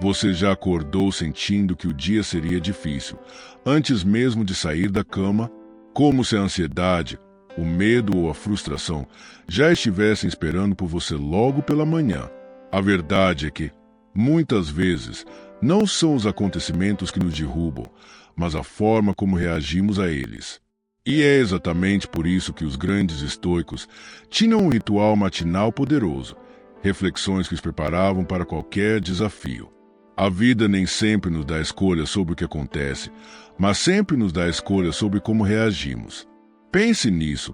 Você já acordou sentindo que o dia seria difícil, antes mesmo de sair da cama, como se a ansiedade, o medo ou a frustração já estivessem esperando por você logo pela manhã. A verdade é que, muitas vezes, não são os acontecimentos que nos derrubam, mas a forma como reagimos a eles. E é exatamente por isso que os grandes estoicos tinham um ritual matinal poderoso, reflexões que os preparavam para qualquer desafio. A vida nem sempre nos dá escolha sobre o que acontece, mas sempre nos dá escolha sobre como reagimos. Pense nisso.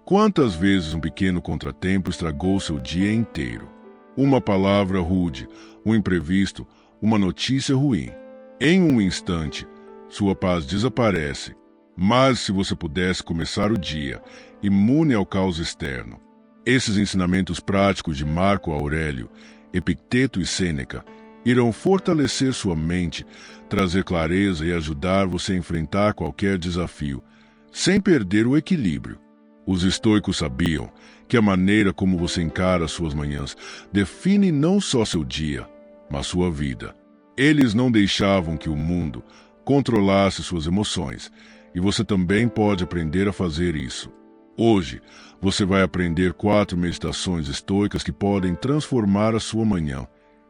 Quantas vezes um pequeno contratempo estragou seu dia inteiro? Uma palavra rude, um imprevisto, uma notícia ruim. Em um instante, sua paz desaparece. Mas se você pudesse começar o dia imune ao caos externo, esses ensinamentos práticos de Marco Aurélio, Epicteto e Sêneca irão fortalecer sua mente, trazer clareza e ajudar você a enfrentar qualquer desafio, sem perder o equilíbrio. Os estoicos sabiam que a maneira como você encara suas manhãs define não só seu dia, mas sua vida. Eles não deixavam que o mundo controlasse suas emoções, e você também pode aprender a fazer isso. Hoje, você vai aprender 4 meditações estoicas que podem transformar a sua manhã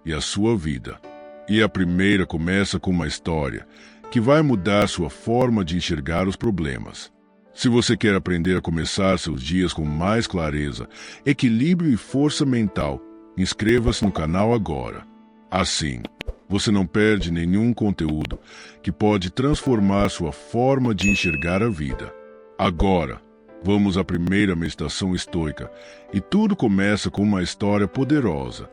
e a sua vida. E a primeira começa com uma história que vai mudar sua forma de enxergar os problemas. Se você quer aprender a começar seus dias com mais clareza, equilíbrio e força mental, inscreva-se no canal agora. Assim, você não perde nenhum conteúdo que pode transformar sua forma de enxergar a vida. Agora, vamos à primeira meditação estoica, e tudo começa com uma história poderosa.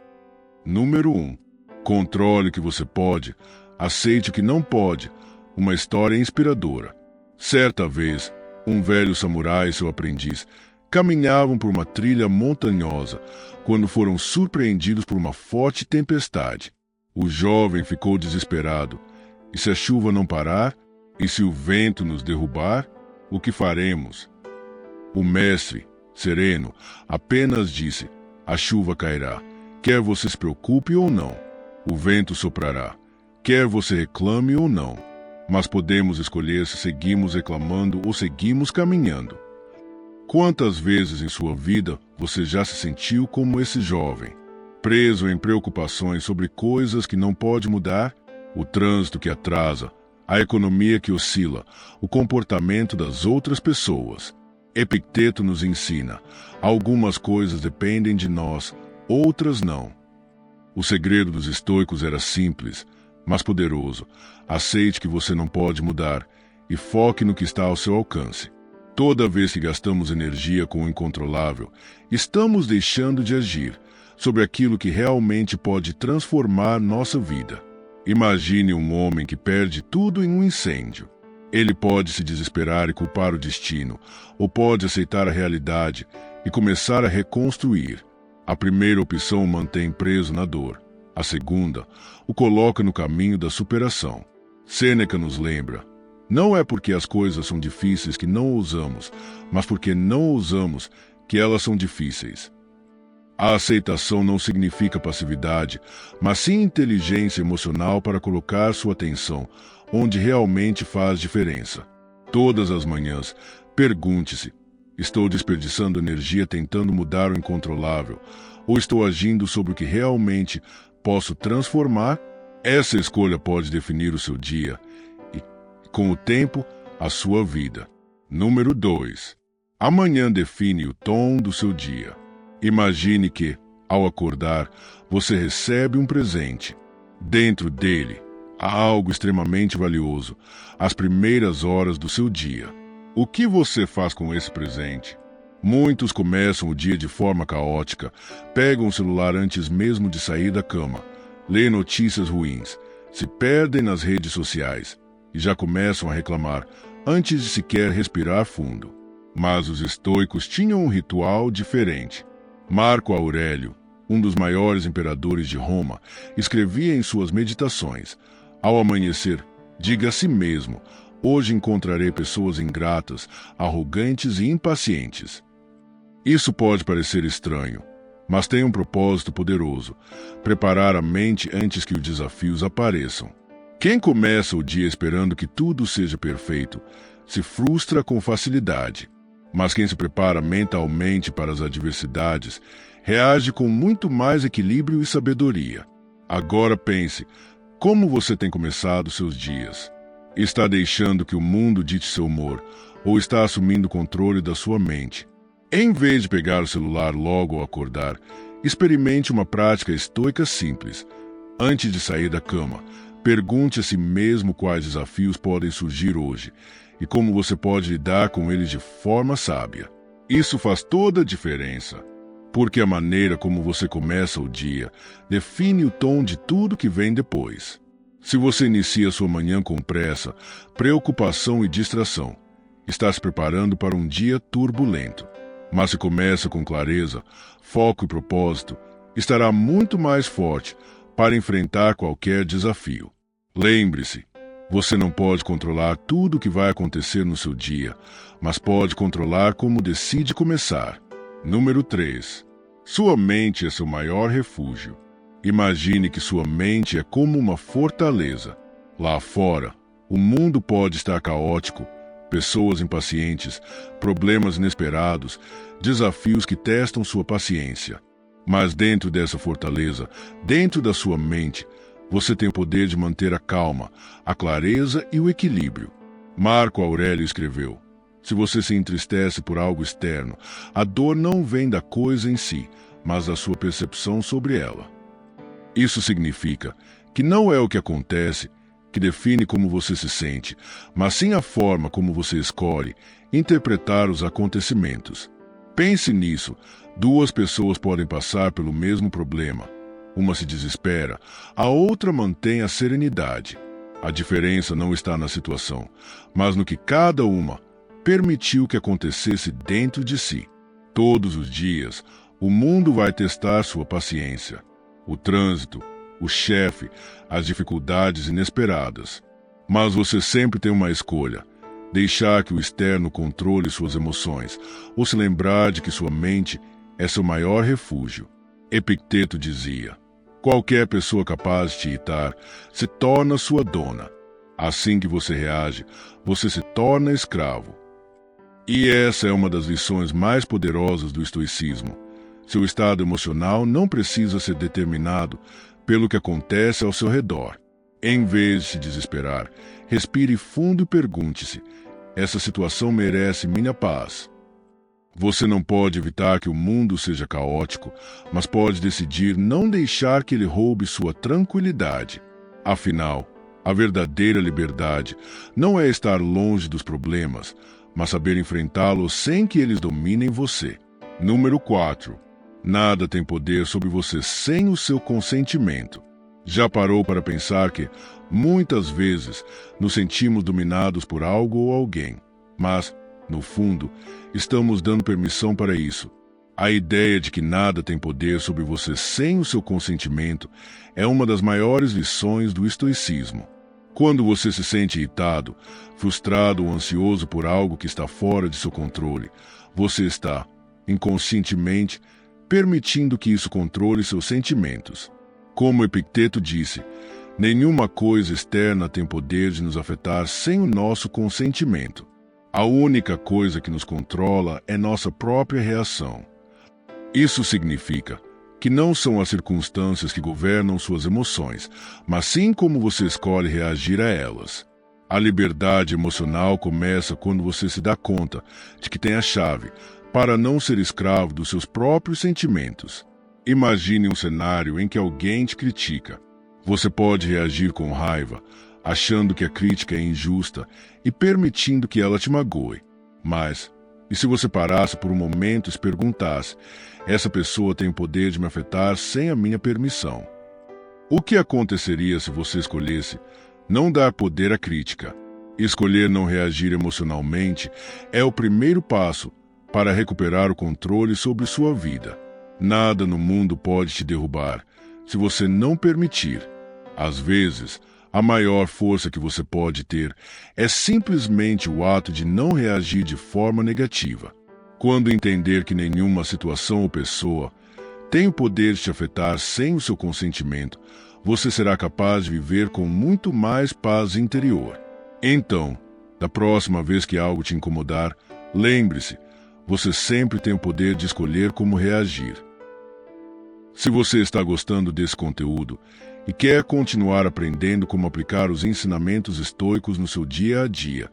Número 1. Controle o que você pode, aceite o que não pode. Uma história inspiradora. Certa vez, um velho samurai e seu aprendiz caminhavam por uma trilha montanhosa quando foram surpreendidos por uma forte tempestade. O jovem ficou desesperado. E se a chuva não parar? E se o vento nos derrubar? O que faremos? O mestre, sereno, apenas disse: a chuva cairá. Quer você se preocupe ou não, o vento soprará. Quer você reclame ou não, mas podemos escolher se seguimos reclamando ou seguimos caminhando. Quantas vezes em sua vida você já se sentiu como esse jovem, preso em preocupações sobre coisas que não pode mudar? O trânsito que atrasa, a economia que oscila, o comportamento das outras pessoas. Epicteto nos ensina: algumas coisas dependem de nós, outras não. O segredo dos estoicos era simples, mas poderoso. Aceite que você não pode mudar e foque no que está ao seu alcance. Toda vez que gastamos energia com o incontrolável, estamos deixando de agir sobre aquilo que realmente pode transformar nossa vida. Imagine um homem que perde tudo em um incêndio. Ele pode se desesperar e culpar o destino, ou pode aceitar a realidade e começar a reconstruir. A primeira opção o mantém preso na dor. A segunda o coloca no caminho da superação. Sêneca nos lembra: não é porque as coisas são difíceis que não ousamos, mas porque não ousamos que elas são difíceis. A aceitação não significa passividade, mas sim inteligência emocional para colocar sua atenção onde realmente faz diferença. Todas as manhãs, pergunte-se: estou desperdiçando energia tentando mudar o incontrolável, ou estou agindo sobre o que realmente posso transformar? Essa escolha pode definir o seu dia e, com o tempo, a sua vida. Número 2. Amanhã define o tom do seu dia. Imagine que, ao acordar, você recebe um presente. Dentro dele, há algo extremamente valioso, as primeiras horas do seu dia. O que você faz com esse presente? Muitos começam o dia de forma caótica, pegam o celular antes mesmo de sair da cama, lêem notícias ruins, se perdem nas redes sociais e já começam a reclamar antes de sequer respirar fundo. Mas os estoicos tinham um ritual diferente. Marco Aurélio, um dos maiores imperadores de Roma, escrevia em suas meditações: ao amanhecer, diga a si mesmo: hoje encontrarei pessoas ingratas, arrogantes e impacientes. Isso pode parecer estranho, mas tem um propósito poderoso: preparar a mente antes que os desafios apareçam. Quem começa o dia esperando que tudo seja perfeito, se frustra com facilidade. Mas quem se prepara mentalmente para as adversidades, reage com muito mais equilíbrio e sabedoria. Agora pense, como você tem começado seus dias? Está deixando que o mundo dite seu humor, ou está assumindo o controle da sua mente? Em vez de pegar o celular logo ao acordar, experimente uma prática estoica simples. Antes de sair da cama, pergunte a si mesmo quais desafios podem surgir hoje e como você pode lidar com eles de forma sábia. Isso faz toda a diferença, porque a maneira como você começa o dia define o tom de tudo que vem depois. Se você inicia sua manhã com pressa, preocupação e distração, está se preparando para um dia turbulento. Mas se começa com clareza, foco e propósito, estará muito mais forte para enfrentar qualquer desafio. Lembre-se, você não pode controlar tudo o que vai acontecer no seu dia, mas pode controlar como decide começar. Número 3. Sua mente é seu maior refúgio. Imagine que sua mente é como uma fortaleza. Lá fora, o mundo pode estar caótico, pessoas impacientes, problemas inesperados, desafios que testam sua paciência. Mas dentro dessa fortaleza, dentro da sua mente, você tem o poder de manter a calma, a clareza e o equilíbrio. Marco Aurélio escreveu: se você se entristece por algo externo, a dor não vem da coisa em si, mas da sua percepção sobre ela. Isso significa que não é o que acontece que define como você se sente, mas sim a forma como você escolhe interpretar os acontecimentos. Pense nisso. Duas pessoas podem passar pelo mesmo problema. Uma se desespera, a outra mantém a serenidade. A diferença não está na situação, mas no que cada uma permitiu que acontecesse dentro de si. Todos os dias, o mundo vai testar sua paciência. O trânsito, o chefe, as dificuldades inesperadas. Mas você sempre tem uma escolha: deixar que o externo controle suas emoções, ou se lembrar de que sua mente é seu maior refúgio. Epicteto dizia: qualquer pessoa capaz de te irritar se torna sua dona. Assim que você reage, você se torna escravo. E essa é uma das lições mais poderosas do estoicismo. Seu estado emocional não precisa ser determinado pelo que acontece ao seu redor. Em vez de se desesperar, respire fundo e pergunte-se: essa situação merece minha paz? Você não pode evitar que o mundo seja caótico, mas pode decidir não deixar que ele roube sua tranquilidade. Afinal, a verdadeira liberdade não é estar longe dos problemas, mas saber enfrentá-los sem que eles dominem você. Número 4. Nada tem poder sobre você sem o seu consentimento. Já parou para pensar que, muitas vezes, nos sentimos dominados por algo ou alguém, mas, no fundo, estamos dando permissão para isso? A ideia de que nada tem poder sobre você sem o seu consentimento é uma das maiores lições do estoicismo. Quando você se sente irritado, frustrado ou ansioso por algo que está fora de seu controle, você está, inconscientemente, permitindo que isso controle seus sentimentos. Como Epicteto disse, nenhuma coisa externa tem poder de nos afetar sem o nosso consentimento. A única coisa que nos controla é nossa própria reação. Isso significa que não são as circunstâncias que governam suas emoções, mas sim como você escolhe reagir a elas. A liberdade emocional começa quando você se dá conta de que tem a chave para não ser escravo dos seus próprios sentimentos. Imagine um cenário em que alguém te critica. Você pode reagir com raiva, achando que a crítica é injusta e permitindo que ela te magoe. Mas, e se você parasse por um momento e se perguntasse: essa pessoa tem o poder de me afetar sem a minha permissão? O que aconteceria se você escolhesse não dar poder à crítica? Escolher não reagir emocionalmente é o primeiro passo para recuperar o controle sobre sua vida. Nada no mundo pode te derrubar se você não permitir. Às vezes, a maior força que você pode ter é simplesmente o ato de não reagir de forma negativa. Quando entender que nenhuma situação ou pessoa tem o poder de te afetar sem o seu consentimento, você será capaz de viver com muito mais paz interior. Então, da próxima vez que algo te incomodar, lembre-se, você sempre tem o poder de escolher como reagir. Se você está gostando desse conteúdo e quer continuar aprendendo como aplicar os ensinamentos estoicos no seu dia a dia,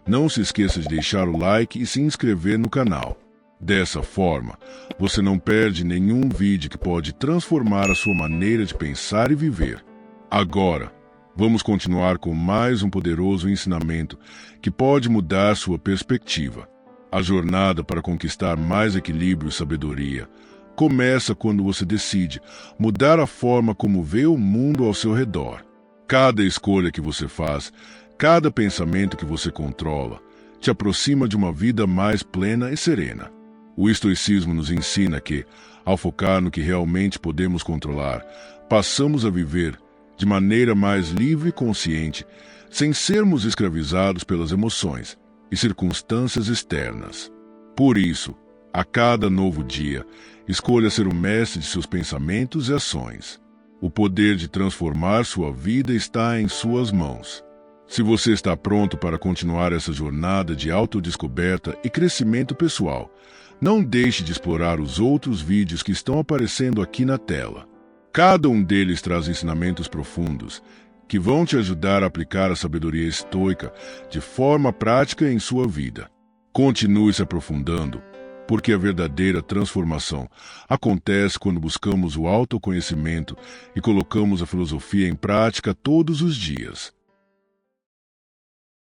não se esqueça de deixar o like e se inscrever no canal. Dessa forma, você não perde nenhum vídeo que pode transformar a sua maneira de pensar e viver. Agora, vamos continuar com mais um poderoso ensinamento que pode mudar sua perspectiva. A jornada para conquistar mais equilíbrio e sabedoria começa quando você decide mudar a forma como vê o mundo ao seu redor. Cada escolha que você faz, cada pensamento que você controla, te aproxima de uma vida mais plena e serena. O estoicismo nos ensina que, ao focar no que realmente podemos controlar, passamos a viver de maneira mais livre e consciente, sem sermos escravizados pelas emoções e circunstâncias externas. Por isso, a cada novo dia, escolha ser o mestre de seus pensamentos e ações. O poder de transformar sua vida está em suas mãos. Se você está pronto para continuar essa jornada de autodescoberta e crescimento pessoal, não deixe de explorar os outros vídeos que estão aparecendo aqui na tela. Cada um deles traz ensinamentos profundos que vão te ajudar a aplicar a sabedoria estoica de forma prática em sua vida. Continue se aprofundando, porque a verdadeira transformação acontece quando buscamos o autoconhecimento e colocamos a filosofia em prática todos os dias.